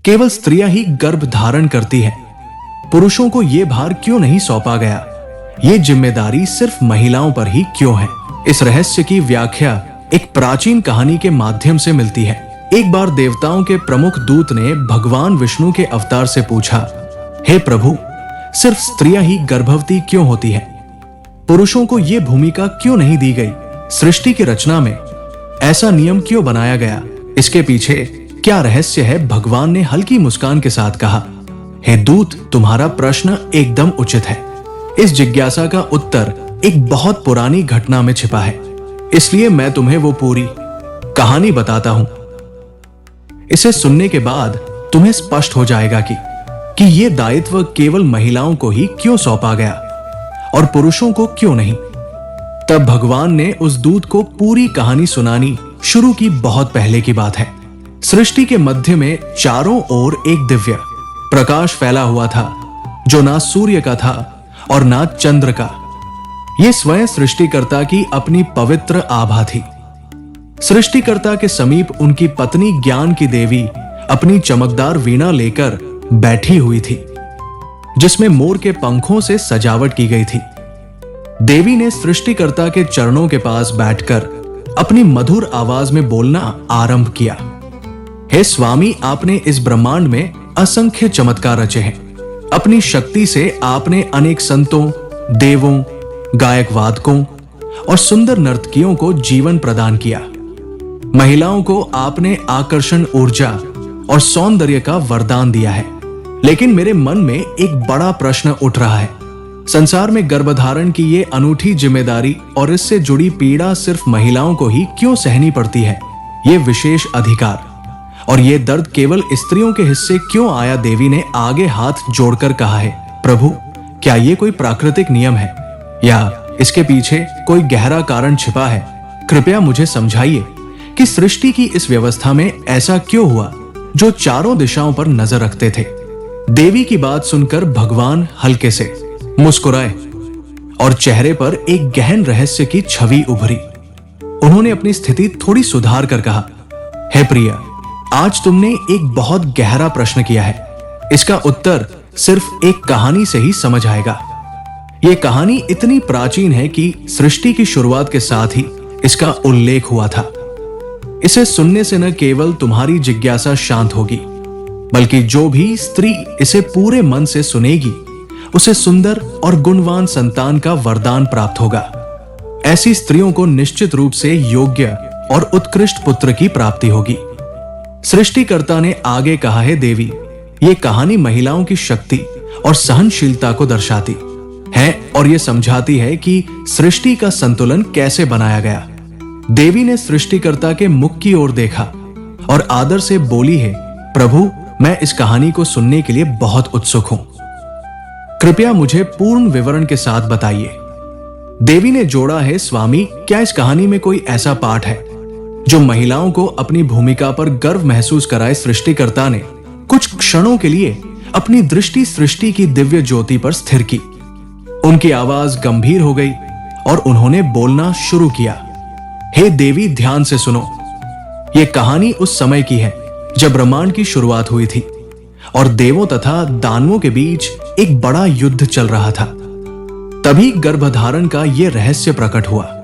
केवल स्त्रियां ही गर्भ धारण करती हैं। पुरुषों को यह भार क्यों नहीं सौंपा गया? ये जिम्मेदारी सिर्फ महिलाओं पर ही क्यों है? इस रहस्य की व्याख्या एक प्राचीन कहानी के माध्यम से मिलती है। एक बार देवताओं के प्रमुख दूत ने भगवान विष्णु के अवतार से पूछा, हे प्रभु, सिर्फ स्त्रियां ही गर्भवती क्यों होती हैं? पुरुषों को यह भूमिका क्यों नहीं दी गई? सृष्टि की रचना में ऐसा नियम क्यों बनाया गया? इसके पीछे क्या रहस्य है? भगवान ने हल्की मुस्कान के साथ कहा, हे दूत, तुम्हारा प्रश्न एकदम उचित है। इस जिज्ञासा का उत्तर एक बहुत पुरानी घटना में छिपा है, इसलिए मैं तुम्हें वो पूरी कहानी बताता हूं। इसे सुनने के बाद तुम्हें स्पष्ट हो जाएगा कि ये दायित्व केवल महिलाओं को ही क्यों सौंपा गया और पुरुषों को क्यों नहीं। तब भगवान ने उस दूत को पूरी कहानी सुनानी शुरू की। बहुत पहले की बात है। सृष्टि के मध्य में चारों ओर एक दिव्य प्रकाश फैला हुआ था, जो ना सूर्य का था और ना चंद्र का। यह स्वयं सृष्टिकर्ता की अपनी पवित्र आभा थी। सृष्टिकर्ता के समीप उनकी पत्नी ज्ञान की देवी अपनी चमकदार वीणा लेकर बैठी हुई थी, जिसमें मोर के पंखों से सजावट की गई थी। देवी ने सृष्टिकर्ता के चरणों के पास बैठकर अपनी मधुर आवाज में बोलना आरंभ किया, हे स्वामी, आपने इस ब्रह्मांड में असंख्य चमत्कार रचे हैं। अपनी शक्ति से आपने अनेक संतों, देवों, गायक वादकों और सुंदर नर्तकियों को जीवन प्रदान किया। महिलाओं को आपने आकर्षण, ऊर्जा और सौंदर्य का वरदान दिया है। लेकिन मेरे मन में एक बड़ा प्रश्न उठ रहा है। संसार में गर्भधारण की ये अनूठी जिम्मेदारी और इससे जुड़ी पीड़ा सिर्फ महिलाओं को ही क्यों सहनी पड़ती है? ये विशेष अधिकार और ये दर्द केवल स्त्रियों के हिस्से क्यों आया? देवी ने आगे हाथ जोड़कर कहा है, प्रभु, क्या ये कोई प्राकृतिक नियम है या इसके पीछे कोई गहरा कारण छिपा है? कृपया मुझे समझाइए कि सृष्टि की इस व्यवस्था में ऐसा क्यों हुआ जो चारों दिशाओं पर नजर रखते थे। देवी की बात सुनकर भगवान हल्के से मुस्कुराए और चेहरे पर एक गहन रहस्य की छवि उभरी। उन्होंने अपनी स्थिति थोड़ी सुधार कर कहा, हे प्रिया, आज तुमने एक बहुत गहरा प्रश्न किया है। इसका उत्तर सिर्फ एक कहानी से ही समझ आएगा। यह कहानी इतनी प्राचीन है कि सृष्टि की शुरुआत के साथ ही इसका उल्लेख हुआ था। इसे सुनने से न केवल तुम्हारी जिज्ञासा शांत होगी, बल्कि जो भी स्त्री इसे पूरे मन से सुनेगी, उसे सुंदर और गुणवान संतान का वरदान प्राप्त होगा। ऐसी स्त्रियों को निश्चित रूप से योग्य और उत्कृष्ट पुत्र की प्राप्ति होगी। सृष्टिकर्ता ने आगे कहा है, देवी, ये कहानी महिलाओं की शक्ति और सहनशीलता को दर्शाती है और ये समझाती है कि सृष्टि का संतुलन कैसे बनाया गया। देवी ने सृष्टिकर्ता के मुख की ओर देखा और आदर से बोली है, प्रभु, मैं इस कहानी को सुनने के लिए बहुत उत्सुक हूं। कृपया मुझे पूर्ण विवरण के साथ बताइए। देवी ने जोड़ा है, स्वामी, क्या इस कहानी में कोई ऐसा पाठ है जो महिलाओं को अपनी भूमिका पर गर्व महसूस कराए? सृष्टिकर्ता ने कुछ क्षणों के लिए अपनी दृष्टि सृष्टि की दिव्य ज्योति पर स्थिर की। उनकी आवाज गंभीर हो गई और उन्होंने बोलना शुरू किया, हे देवी, ध्यान से सुनो। यह कहानी उस समय की है जब ब्रह्मांड की शुरुआत हुई थी और देवों तथा दानवों के बीच एक बड़ा युद्ध चल रहा था। तभी गर्भधारण का यह रहस्य प्रकट हुआ।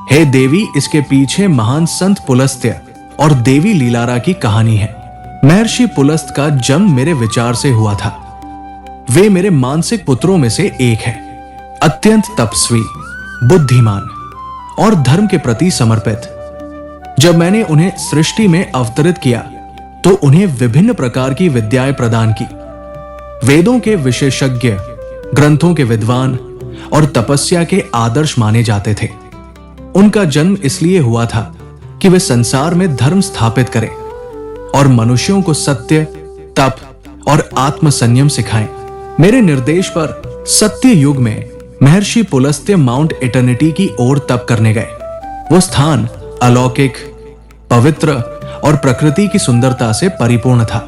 हे देवी, इसके पीछे महान संत पुलस्त्य और देवी लीलारा की कहानी है। महर्षि पुलस्त का जन्म मेरे विचार से हुआ था। वे मेरे मानसिक पुत्रों में से एक है, अत्यंत तपस्वी, बुद्धिमान और धर्म के प्रति समर्पित। जब मैंने उन्हें सृष्टि में अवतरित किया तो उन्हें विभिन्न प्रकार की विद्याएं प्रदान की। वेदों के विशेषज्ञ, ग्रंथों के विद्वान और तपस्या के आदर्श माने जाते थे। उनका जन्म इसलिए हुआ था कि वे संसार में धर्म स्थापित करें और मनुष्यों को सत्य, तप और आत्म संयम सिखाएं। मेरे निर्देश पर सत्य युग में महर्षि पुलस्त्य माउंट इटर्निटी की ओर तप करने गए। वो स्थान अलौकिक, पवित्र और प्रकृति की सुंदरता से परिपूर्ण था।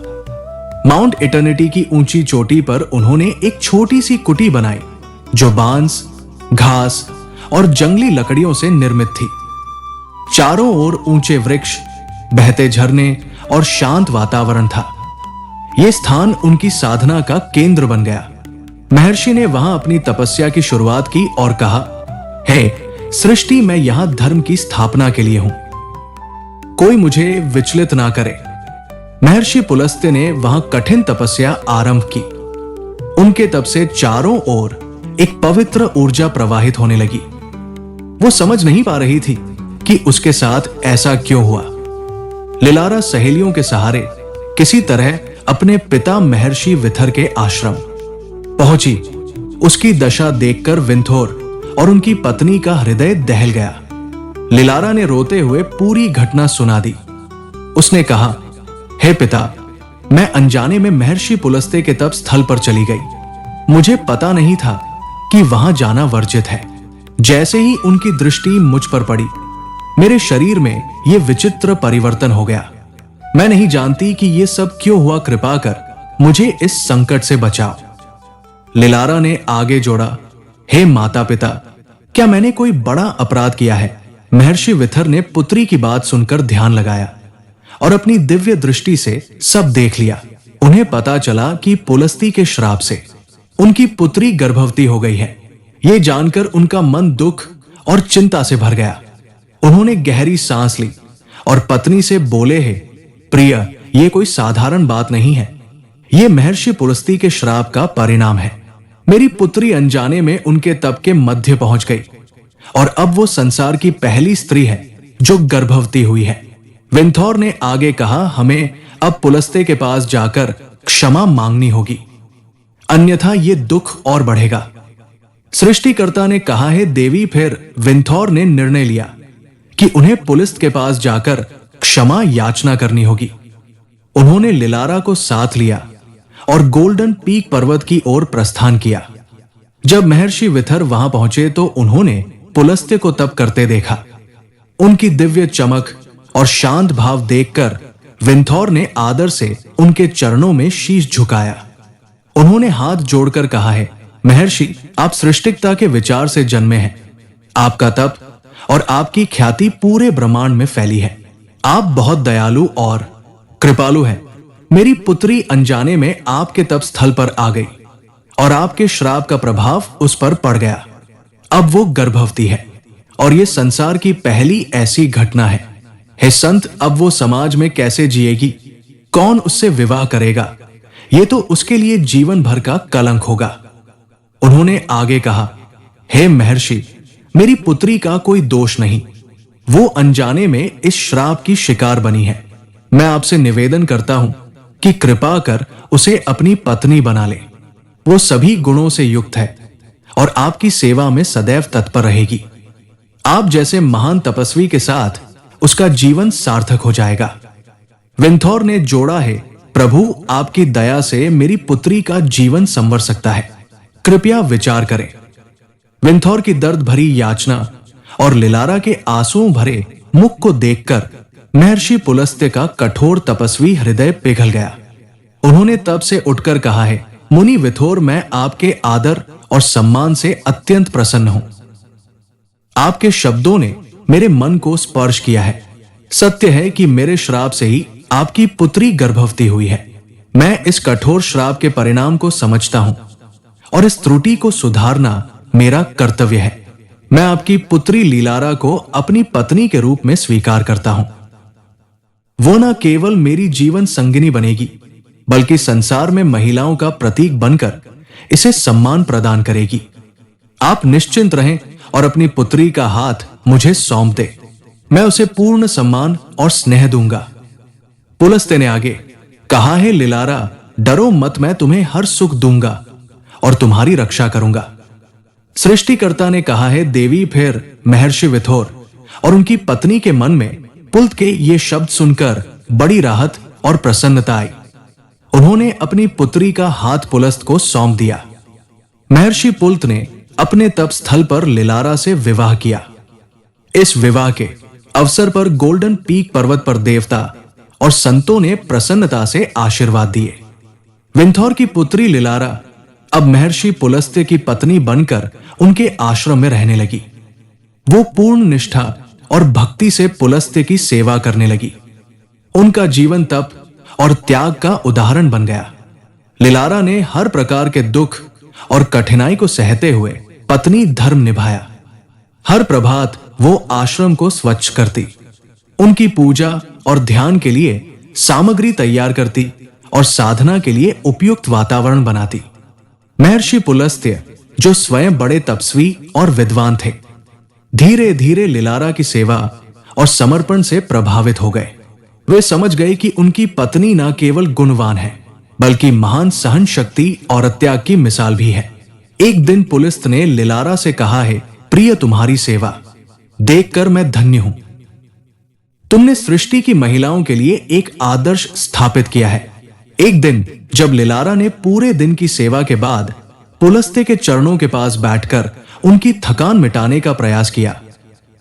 माउंट इटर्निटी की ऊंची चोटी पर उन्होंने एक छोटी सी कुटी बनाई जो बांस, घास और जंगली लकड़ियों से निर्मित थी। चारों ओर ऊंचे वृक्ष, बहते झरने और शांत वातावरण था। ये स्थान उनकी साधना का केंद्र बन गया। महर्षि ने वहां अपनी तपस्या की शुरुआत की और कहा, हे सृष्टि, मैं यहां धर्म की स्थापना के लिए हूं, कोई मुझे विचलित ना करे। महर्षि पुलस्त्य ने वहां कठिन तपस्या आरंभ की। उनके तप से चारों ओर एक पवित्र ऊर्जा प्रवाहित होने लगी। वो समझ नहीं पा रही थी कि उसके साथ ऐसा क्यों हुआ। लिलारा सहेलियों के सहारे किसी तरह अपने पिता महर्षि विथर के आश्रम पहुंची। उसकी दशा देखकर विंथोर और उनकी पत्नी का हृदय दहल गया। लिलारा ने रोते हुए पूरी घटना सुना दी। उसने कहा, हे पिता, मैं अनजाने में महर्षि पुलस्त्य के तप स्थल पर चली गई। मुझे पता नहीं था कि वहां जाना वर्जित है। जैसे ही उनकी दृष्टि मुझ पर पड़ी, मेरे शरीर में यह विचित्र परिवर्तन हो गया। मैं नहीं जानती कि यह सब क्यों हुआ, कृपा कर मुझे इस संकट से बचाओ। लिलारा ने आगे जोड़ा, हे माता पिता, क्या मैंने कोई बड़ा अपराध किया है? महर्षि विथर ने पुत्री की बात सुनकर ध्यान लगाया और अपनी दिव्य दृष्टि से सब देख लिया। उन्हें पता चला कि पुलस्त्य के श्राप से उनकी पुत्री गर्भवती हो गई है। ये जानकर उनका मन दुख और चिंता से भर गया। उन्होंने गहरी सांस ली और पत्नी से बोले, हे प्रिय, ये कोई साधारण बात नहीं है। ये महर्षि पुलस्त्य के श्राप का परिणाम है। मेरी पुत्री अनजाने में उनके तप के मध्य पहुंच गई और अब वो संसार की पहली स्त्री है जो गर्भवती हुई है। विंथोर ने आगे कहा, हमें अब पुलस्त्य के पास जाकर क्षमा मांगनी होगी, अन्यथा ये दुख और बढ़ेगा। सृष्टिकर्ता ने कहा है देवी। फिर विंथोर ने निर्णय लिया कि उन्हें पुलस्त्य के पास जाकर क्षमा याचना करनी होगी। उन्होंने लिलारा को साथ लिया और गोल्डन पीक पर्वत की ओर प्रस्थान किया। जब महर्षि विथर वहां पहुंचे तो उन्होंने पुलस्त्य को तप करते देखा। उनकी दिव्य चमक और शांत भाव देखकर विंथोर ने आदर से उनके चरणों में शीश झुकाया। उन्होंने हाथ जोड़कर कहा है, महर्षि, आप सृष्टिकता के विचार से जन्मे हैं। आपका तप और आपकी ख्याति पूरे ब्रह्मांड में फैली है। आप बहुत दयालु और कृपालु हैं। मेरी पुत्री अनजाने में आपके तप स्थल पर आ गई और आपके श्राप का प्रभाव उस पर पड़ गया। अब वो गर्भवती है और ये संसार की पहली ऐसी घटना है। हे संत, अब वो समाज में कैसे जिएगी? कौन उससे विवाह करेगा? ये तो उसके लिए जीवन भर का कलंक होगा। उन्होंने आगे कहा, हे महर्षि, मेरी पुत्री का कोई दोष नहीं। वो अनजाने में इस श्राप की शिकार बनी है। मैं आपसे निवेदन करता हूं कि कृपा कर उसे अपनी पत्नी बना ले। वो सभी गुणों से युक्त है और आपकी सेवा में सदैव तत्पर रहेगी। आप जैसे महान तपस्वी के साथ उसका जीवन सार्थक हो जाएगा। विंथोर ने जोड़ा है, प्रभु, आपकी दया से मेरी पुत्री का जीवन संवर सकता है। कृपया विचार करें। विंथोर की दर्द भरी याचना और लिलारा के आंसुओं भरे मुख को देखकर महर्षि पुलस्त्य का कठोर तपस्वी हृदय पिघल गया। उन्होंने तब से उठकर कहा है, मुनि विथोर, मैं आपके आदर और सम्मान से अत्यंत प्रसन्न हूं। आपके शब्दों ने मेरे मन को स्पर्श किया है। सत्य है कि मेरे श्राप से ही आपकी पुत्री गर्भवती हुई है। मैं इस कठोर श्राप के परिणाम को समझता हूं और इस त्रुटि को सुधारना मेरा कर्तव्य है। मैं आपकी पुत्री लीलारा को अपनी पत्नी के रूप में स्वीकार करता हूं। वो न केवल मेरी जीवन संगिनी बनेगी, बल्कि संसार में महिलाओं का प्रतीक बनकर इसे सम्मान प्रदान करेगी। आप निश्चिंत रहें और अपनी पुत्री का हाथ मुझे सौंप दे। मैं उसे पूर्ण सम्मान और स्नेह दूंगा। पुलस्त्य ने आगे कहा है, लिलारा, डरो मत, मैं तुम्हें हर सुख दूंगा और तुम्हारी रक्षा करूंगा। सृष्टिकर्ता ने कहा है, देवी। फिर महर्षि विथोर और उनकी पत्नी के मन में पुलत के ये शब्द सुनकर बड़ी राहत और प्रसन्नता आई। उन्होंने अपनी पुत्री का हाथ पुलस्त्य को सौंप दिया। महर्षि पुलत ने अपने तप स्थल पर लिलारा से विवाह किया। इस विवाह के अवसर पर गोल्डन पीक पर्वत पर देवता और संतों ने प्रसन्नता से आशीर्वाद दिए। विंथोर की पुत्री लिलारा अब महर्षि पुलस्त्य की पत्नी बनकर उनके आश्रम में रहने लगी। वो पूर्ण निष्ठा और भक्ति से पुलस्त्य की सेवा करने लगी। उनका जीवन तप और त्याग का उदाहरण बन गया। लिलारा ने हर प्रकार के दुख और कठिनाई को सहते हुए पत्नी धर्म निभाया। हर प्रभात वो आश्रम को स्वच्छ करती, उनकी पूजा और ध्यान के लिए सामग्री तैयार करती और साधना के लिए उपयुक्त वातावरण बनाती। महर्षि पुलस्त्य, जो स्वयं बड़े तपस्वी और विद्वान थे, धीरे धीरे लिलारा की सेवा और समर्पण से प्रभावित हो गए। वे समझ गए कि उनकी पत्नी न केवल गुणवान है, बल्कि महान सहन शक्ति और त्याग की मिसाल भी है। एक दिन पुलस्त ने लिलारा से कहा है, प्रिय, तुम्हारी सेवा देखकर मैं धन्य हूं। तुमने सृष्टि की महिलाओं के लिए एक आदर्श स्थापित किया है। एक दिन जब लिलारा ने पूरे दिन की सेवा के बाद पुलस्त्य के चरणों के पास बैठकर उनकी थकान मिटाने का प्रयास किया,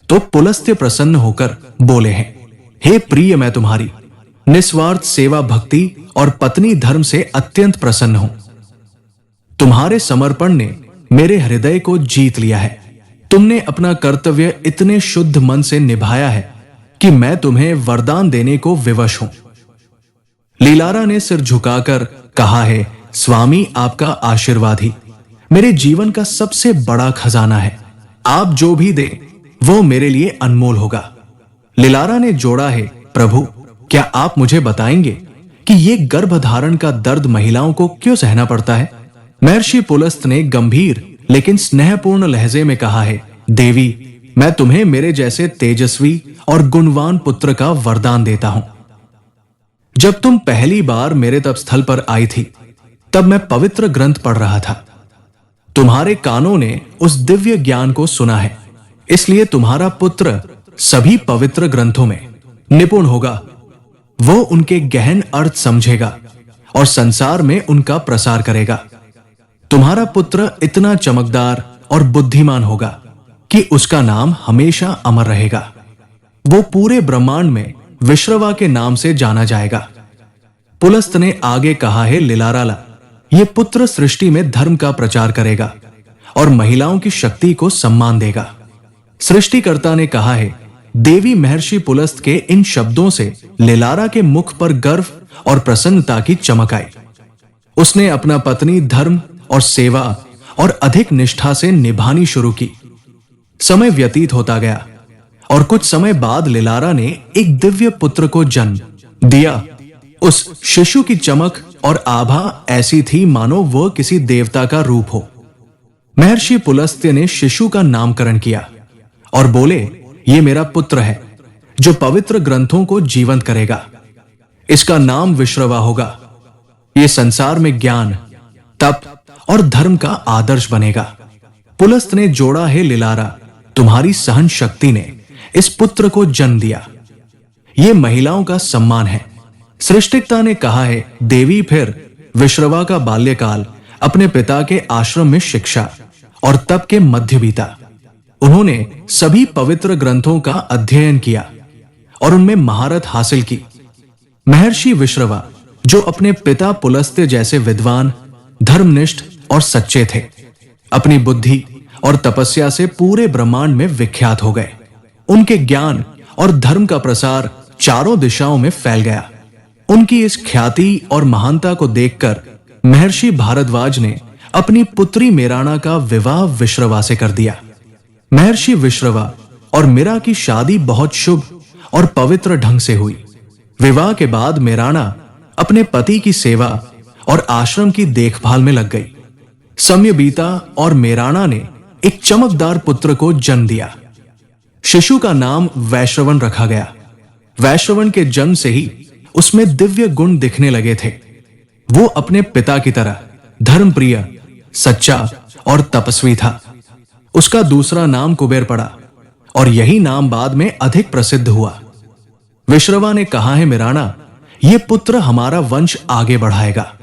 तो पुलस्त्य प्रसन्न होकर बोले हैं, हे प्रिय, मैं तुम्हारी निस्वार्थ सेवा भक्ति और पत्नी धर्म से अत्यंत प्रसन्न हूं। तुम्हारे समर्पण ने मेरे हृदय को जीत लिया है। तुमने अपना कर्तव्य इतने शुद्ध मन से निभाया है कि मैं तुम्हें वरदान देने को विवश हूं। लिलारा ने सिर झुकाकर कहा है, स्वामी, आपका आशीर्वाद ही मेरे जीवन का सबसे बड़ा खजाना है। आप जो भी दे वो मेरे लिए अनमोल होगा। लिलारा ने जोड़ा है, प्रभु, क्या आप मुझे बताएंगे कि ये गर्भधारण का दर्द महिलाओं को क्यों सहना पड़ता है? महर्षि पुलस्त ने गंभीर लेकिन स्नेहपूर्ण लहजे में कहा है, देवी, मैं तुम्हें मेरे जैसे तेजस्वी और गुणवान पुत्र का वरदान देता हूं। जब तुम पहली बार मेरे तपस्थल पर आई थी, तब मैं पवित्र ग्रंथ पढ़ रहा था। तुम्हारे कानों ने उस दिव्य ज्ञान को सुना है, इसलिए तुम्हारा पुत्र सभी पवित्र ग्रंथों में निपुण होगा। वो उनके गहन अर्थ समझेगा और संसार में उनका प्रसार करेगा। तुम्हारा पुत्र इतना चमकदार और बुद्धिमान होगा कि उसका नाम हमेशा अमर रहेगा। वो पूरे ब्रह्मांड में विश्रवा के नाम से जाना जाएगा। पुलस्त ने आगे कहा है, लिलाराला, ये पुत्र सृष्टि में धर्म का प्रचार करेगा और महिलाओं की शक्ति को सम्मान देगा। सृष्टिकर्ता ने कहा है, देवी महर्षि पुलस्त के इन शब्दों से लिलारा के मुख पर गर्व और प्रसन्नता की चमक आई। उसने अपना पत्नी धर्म और सेवा और अधिक निष्ठा से निभानी शुरू की। समय व्यतीत होता गया और कुछ समय बाद लिलारा ने एक दिव्य पुत्र को जन्म दिया। उस शिशु की चमक और आभा ऐसी थी मानो वह किसी देवता का रूप हो। महर्षि पुलस्त्य ने शिशु का नामकरण किया और बोले, ये मेरा पुत्र है जो पवित्र ग्रंथों को जीवंत करेगा। इसका नाम विश्रवा होगा। ये संसार में ज्ञान, तप और धर्म का आदर्श बनेगा। पुलस्त ने जोड़ा है, लिलारा, तुम्हारी सहन शक्ति ने इस पुत्र को जन्म दिया। ये महिलाओं का सम्मान है। सृष्टिकर्ता ने कहा है, देवी, फिर विश्रवा का बाल्यकाल अपने पिता के आश्रम में शिक्षा और तप के मध्य बीता। उन्होंने सभी पवित्र ग्रंथों का अध्ययन किया और उनमें महारत हासिल की। महर्षि विश्रवा, जो अपने पिता पुलस्त्य जैसे विद्वान, धर्मनिष्ठ और सच्चे थे, अपनी बुद्धि और तपस्या से पूरे ब्रह्मांड में विख्यात हो गए। उनके ज्ञान और धर्म का प्रसार चारों दिशाओं में फैल गया। उनकी इस ख्याति और महानता को देखकर महर्षि भारद्वाज ने अपनी पुत्री मेराना का विवाह विश्रवा से कर दिया। महर्षि विश्रवा और मीरा की शादी बहुत शुभ और पवित्र ढंग से हुई। विवाह के बाद मेराना अपने पति की सेवा और आश्रम की देखभाल में लग गई। समय बीता और मेराना ने एक चमकदार पुत्र को जन्म दिया। शिशु का नाम वैश्रवण रखा गया। वैश्रवण के जन्म से ही उसमें दिव्य गुण दिखने लगे थे। वो अपने पिता की तरह धर्मप्रिय, सच्चा और तपस्वी था। उसका दूसरा नाम कुबेर पड़ा और यही नाम बाद में अधिक प्रसिद्ध हुआ। विश्रवा ने कहा है, मेराना, ये पुत्र हमारा वंश आगे बढ़ाएगा।